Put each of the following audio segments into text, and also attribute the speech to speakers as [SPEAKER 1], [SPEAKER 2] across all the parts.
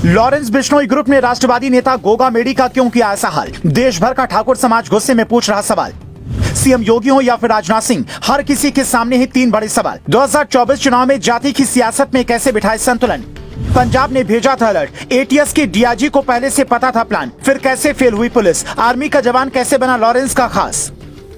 [SPEAKER 1] Lawrence Bishnoi group ने राष्ट्रवादी नेता गोगा मेडी का क्यों किया ऐसा हाल? देश भर का ठाकुर समाज गुस्से में पूछ रहा सवाल। सीएम योगी हो या फिर राजनाथ सिंह, हर किसी के सामने ही तीन बड़े सवाल। 2024 चुनाव में जाति की सियासत में कैसे बिठाए संतुलन? पंजाब ने भेजा था अलर्ट, एटीएस के डीआईजी को पहले से पता था प्लान, फिर कैसे फेल हुई पुलिस? आर्मी का जवान कैसे बना लॉरेंस का खास?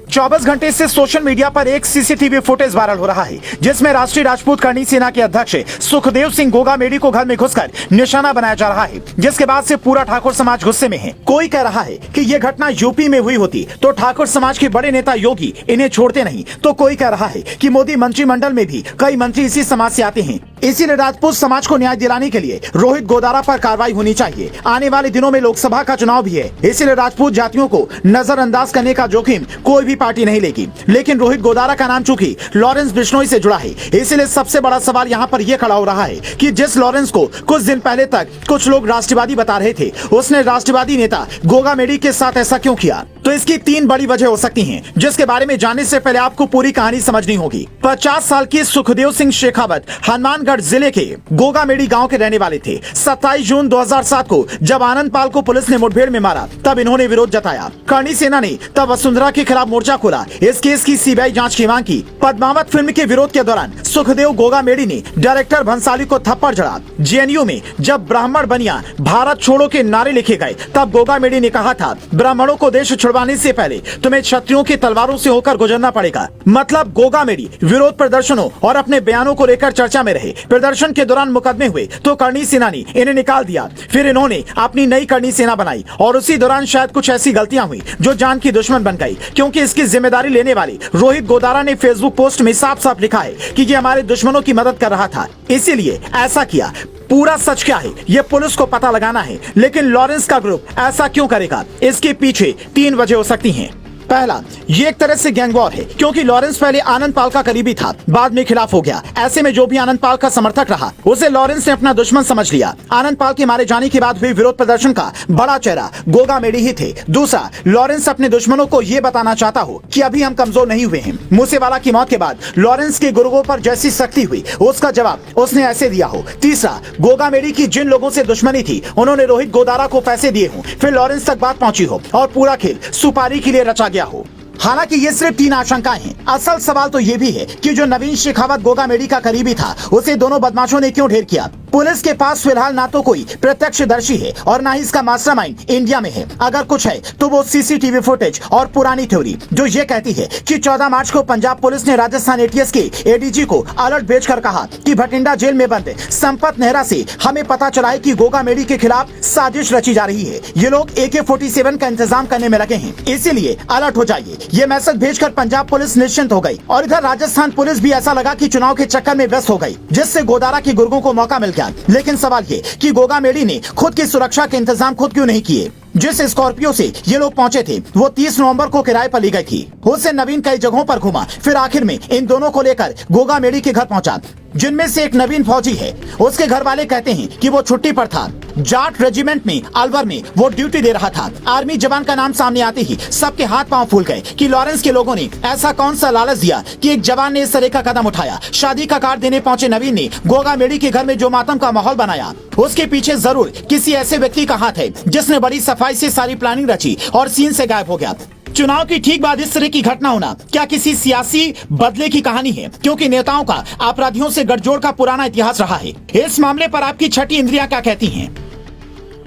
[SPEAKER 1] 24 घंटे से सोशल मीडिया पर एक सीसीटीवी फुटेज वायरल हो रहा है, जिसमें राष्ट्रीय राजपूत करनी सेना के अध्यक्ष सुखदेव सिंह गोगा मेडी को घर में घुसकर निशाना बनाया जा रहा है, जिसके बाद से पूरा ठाकुर समाज गुस्से में है। कोई कह रहा है कि ये घटना यूपी में हुई होती तो ठाकुर समाज के बड़े नेता योगी इन्हें छोड़ते नहीं, तो कोई कह रहा है कि मोदी मंत्रिमंडल में भी कई मंत्री इसी समाज से आते हैं, इसीलिए राजपूत समाज को न्याय दिलाने के लिए रोहित गोदारा पर कार्रवाई होनी चाहिए। आने वाले दिनों में लोकसभा का चुनाव भी है, इसीलिए राजपूत जातियों को नजरअंदाज करने का जोखिम कोई भी पार्टी नहीं लेगी। लेकिन रोहित गोदारा का नाम चूंकि लॉरेंस बिश्नोई से जुड़ा है, इसलिए सबसे बड़ा सवाल यहाँ पर यह खड़ा हो रहा है कि जिस लॉरेंस को कुछ दिन पहले तक कुछ लोग राष्ट्रवादी बता रहे थे, उसने राष्ट्रवादी नेता गोगा मेडी के साथ ऐसा क्यों किया? तो इसकी तीन बड़ी वजह हो सकती हैं, जिसके बारे में जानने से पहले आपको पूरी कहानी समझनी होगी। 50 साल की सुखदेव सिंह शेखावत हनुमानगढ़ जिले के गोगा मेडी गांव के रहने वाले थे। 27 जून 2007 को जब आनंद पाल को पुलिस ने मुठभेड़ में मारा, तब इन्होंने विरोध जताया। करणी सेना ने तब वसुंधरा के खिलाफ मोर्चा खोला, इस केस की सीबीआई जांच की मांग की। पद्मावत फिल्म के विरोध के दौरान सुखदेव गोगा मेडी ने डायरेक्टर भंसाली को थप्पड़ जड़ा। जेएनयू में जब ब्राह्मण बनिया भारत छोड़ो के नारे लिखे गए, तब गोगा मेडी ने कहा था, ब्राह्मणों को देश छुड़वाने से पहले तुम्हें क्षत्रियों की तलवारों से होकर गुजरना पड़ेगा। मतलब गोगा मेडी विरोध प्रदर्शनों और अपने बयानों को लेकर चर्चा में रहे। प्रदर्शन के दौरान मुकदमे हुए तो करणी सेना ने इन्हें निकाल दिया, फिर इन्होंने अपनी नई करणी सेना बनाई और उसी दौरान शायद कुछ ऐसी गलतियां हुई जो जान की दुश्मन बन गई, क्योंकि इसकी जिम्मेदारी लेने वाले रोहित गोदारा ने फेसबुक पोस्ट में साफ साफ लिखा है कि ये हमारे दुश्मनों की मदद कर रहा था, इसीलिए ऐसा किया। पूरा सच क्या है ये पुलिस को पता लगाना है, लेकिन लॉरेंस का ग्रुप ऐसा क्यों करेगा? इसके पीछे तीन वजह हो सकती हैं। पहला, ये एक तरह से गैंग वॉर है, क्योंकि लॉरेंस पहले आनंद पाल का करीबी था, बाद में खिलाफ हो गया। ऐसे में जो भी आनंद पाल का समर्थक रहा, उसे लॉरेंस ने अपना दुश्मन समझ लिया। आनंद पाल के मारे जाने के बाद हुए विरोध प्रदर्शन का बड़ा चेहरा गोगा मेडी ही थे। दूसरा, लॉरेंस अपने दुश्मनों को ये बताना चाहता हो कि अभी हम कमजोर नहीं हुए हैं। मूसेवाला की मौत के बाद लॉरेंस के गुर्गों पर जैसी सख्ती हुई, उसका जवाब उसने ऐसे दिया हो। तीसरा, गोगा मेडी की जिन लोगों से दुश्मनी थी, उन्होंने रोहित गोदारा को पैसे दिए हो, फिर लॉरेंस तक बात पहुंची हो और पूरा खेल सुपारी के लिए रचा गया हो। हालांकि ये सिर्फ तीन आशंकाएं हैं। असल सवाल तो ये भी है कि जो नवीन शेखावत गोगा मेडी का करीबी था, उसे दोनों बदमाशों ने क्यों ढेर किया? पुलिस के पास फिलहाल ना तो कोई प्रत्यक्षदर्शी है और ना ही इसका मास्टरमाइंड इंडिया में है। अगर कुछ है तो वो सीसीटीवी फुटेज और पुरानी थ्योरी जो ये कहती है कि 14 मार्च को पंजाब पुलिस ने राजस्थान एटीएस के एडीजी को अलर्ट भेजकर कहा कि भटिंडा जेल में बंद संपत नेहरा से हमें पता चला है कि गोगा मेडी के खिलाफ साजिश रची जा रही है। ये लोग AK-47 का इंतजाम करने में लगे हैं, इसीलिए अलर्ट हो जाइए। ये मैसेज भेजकर पंजाब पुलिस निश्चिंत हो गई और इधर राजस्थान पुलिस भी ऐसा लगा कि चुनाव के चक्कर में व्यस्त हो गई, जिससे गोदारा के गुर्गों को मौका मिल गया। लेकिन सवाल ये कि गोगा मेडी ने खुद की सुरक्षा के इंतजाम खुद क्यों नहीं किए? जिस स्कॉर्पियो से ये लोग पहुंचे थे, वो 30 नवंबर को किराए पर ली गई थी। उससे नवीन कई जगहों पर घूमा, फिर आखिर में इन दोनों को लेकर गोगा मेडी के घर पहुंचा, जिनमें से एक नवीन फौजी है। उसके घर वाले कहते हैं कि वो छुट्टी पर था, जाट रेजिमेंट में अलवर में वो ड्यूटी दे रहा था। आर्मी जवान का नाम सामने आते ही सबके हाथ पांव फूल गए कि लॉरेंस के लोगों ने ऐसा कौन सा लालच दिया कि एक जवान ने इस तरह का कदम उठाया। शादी का कार्ड देने पहुंचे नवीन ने गोगा मेडी के घर में जो मातम का माहौल बनाया, उसके पीछे जरूर किसी ऐसे व्यक्ति का हाथ है जिसने बड़ी सफाई से सारी प्लानिंग रची और सीन से गायब हो गया। चुनाव की ठीक बाद इस तरह की घटना होना क्या किसी सियासी बदले की कहानी है? क्योंकि नेताओं का अपराधियों से गठजोड़ का पुराना इतिहास रहा है। इस मामले पर आपकी छठी इंद्रियां क्या कहती हैं?